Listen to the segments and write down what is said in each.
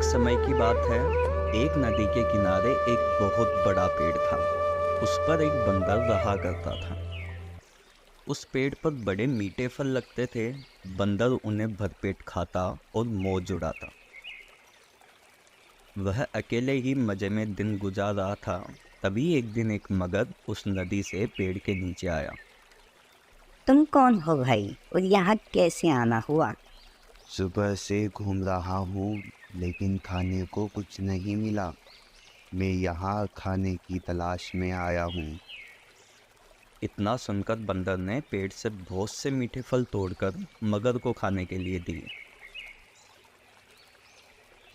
एक समय की बात है। एक नदी के किनारे एक बहुत बड़ा पेड़ था। उस पर एक बंदर रहा करता था। उस पेड़ पर बड़े मीठे फल लगते थे। बंदर उन्हें भरपेट खाता और मौज उड़ाता। वह अकेले ही मजे में दिन गुजार रहा था। तभी एक दिन एक मगर उस नदी से पेड़ के नीचे आया। तुम कौन हो भाई और यहाँ कैसे आना हुआ? सुबह से घूम रहा हूँ लेकिन खाने को कुछ नहीं मिला। मैं यहाँ खाने की तलाश में आया हूँ। इतना सुनकर बंदर ने पेड़ से बहुत से मीठे फल तोड़कर मगर को खाने के लिए दिए।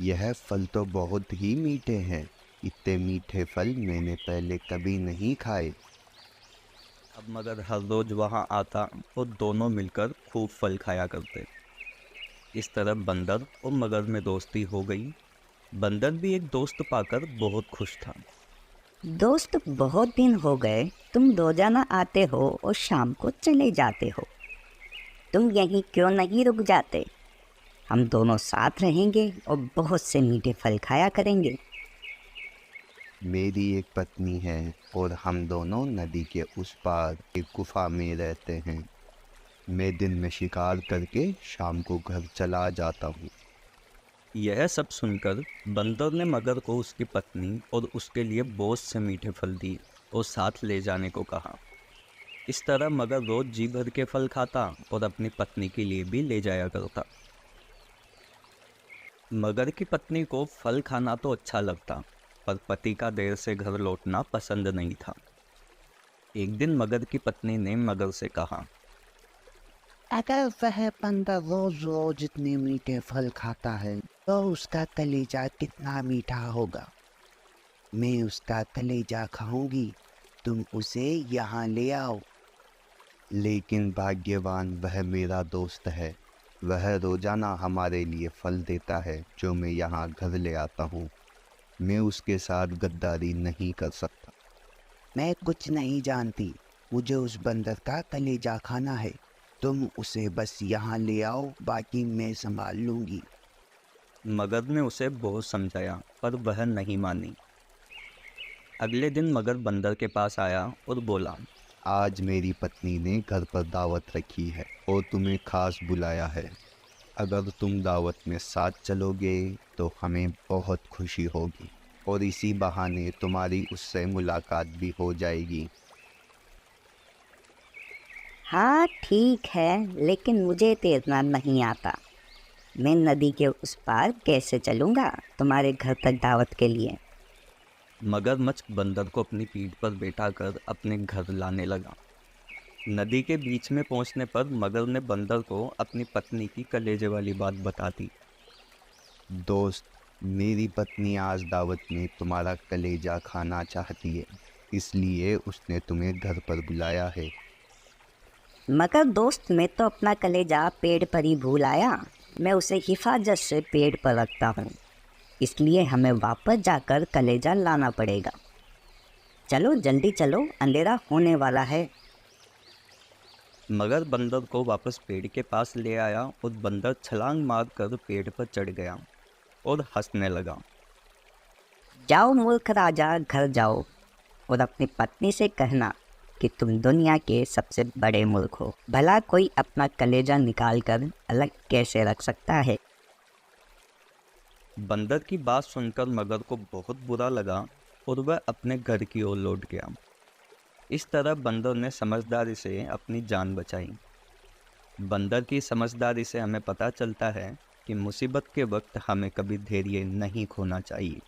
यह फल तो बहुत ही मीठे हैं। इतने मीठे फल मैंने पहले कभी नहीं खाए। अब मगर हर रोज वहां आता और दोनों मिलकर खूब फल खाया करते। इस तरह बंदर और मगर में दोस्ती हो गई। बंदर भी एक दोस्त पाकर बहुत खुश था। दोस्त, बहुत दिन हो गए। तुम रोजाना आते हो और शाम को चले जाते हो। तुम यहीं क्यों नहीं रुक जाते? हम दोनों साथ रहेंगे और बहुत से मीठे फल खाया करेंगे। मेरी एक पत्नी है और हम दोनों नदी के उस पार एक गुफा में रहते हैं। मैं दिन में शिकार करके शाम को घर चला जाता हूँ। यह सब सुनकर बंदर ने मगर को उसकी पत्नी और उसके लिए बहुत से मीठे फल दिए और साथ ले जाने को कहा। इस तरह मगर रोज जी भर के फल खाता और अपनी पत्नी के लिए भी ले जाया करता। मगर की पत्नी को फल खाना तो अच्छा लगता, पर पति का देर से घर लौटना पसंद नहीं था। एक दिन मगर की पत्नी ने मगर से कहा, अगर वह बंदर रोज रोज इतने मीठे फल खाता है तो उसका कलेजा कितना मीठा होगा। मैं उसका कलेजा खाऊंगी। तुम उसे यहाँ ले आओ। लेकिन भाग्यवान वह मेरा दोस्त है। वह रोजाना हमारे लिए फल देता है जो मैं यहाँ घर ले आता हूँ। मैं उसके साथ गद्दारी नहीं कर सकता। मैं कुछ नहीं जानती। मुझे उस बंदर का कलेजा खाना है। तुम उसे बस यहाँ ले आओ, बाकी मैं संभाल लूंगी। मगर ने उसे बहुत समझाया पर वह नहीं मानी। अगले दिन मगर बंदर के पास आया और बोला, आज मेरी पत्नी ने घर पर दावत रखी है और तुम्हें खास बुलाया है। अगर तुम दावत में साथ चलोगे तो हमें बहुत खुशी होगी और इसी बहाने तुम्हारी उससे मुलाकात भी हो जाएगी। हाँ ठीक है, लेकिन मुझे तैरना नहीं आता। मैं नदी के उस पार कैसे चलूँगा तुम्हारे घर तक दावत के लिए? मगरमच्छ बंदर को अपनी पीठ पर बैठाकर अपने घर लाने लगा। नदी के बीच में पहुंचने पर मगर ने बंदर को अपनी पत्नी की कलेजे वाली बात बता दी। दोस्त, मेरी पत्नी आज दावत में तुम्हारा कलेजा खाना चाहती है, इसलिए उसने तुम्हें घर पर बुलाया है। मगर दोस्त, मैं तो अपना कलेजा पेड़ पर ही भूल आया। मैं उसे हिफाजत से पेड़ पर रखता हूँ, इसलिए हमें वापस जाकर कलेजा लाना पड़ेगा। चलो जल्दी चलो, अंधेरा होने वाला है। मगर बंदर को वापस पेड़ के पास ले आया और बंदर छलांग मारकर पेड़ पर चढ़ गया और हंसने लगा। जाओ मूर्ख राजा, घर जाओ और अपनी पत्नी से कहना कि तुम दुनिया के सबसे बड़े मूर्ख हो। भला कोई अपना कलेजा निकाल कर अलग कैसे रख सकता है? बंदर की बात सुनकर मगर को बहुत बुरा लगा और वह अपने घर की ओर लौट गया। इस तरह बंदर ने समझदारी से अपनी जान बचाई। बंदर की समझदारी से हमें पता चलता है कि मुसीबत के वक्त हमें कभी धैर्य नहीं खोना चाहिए।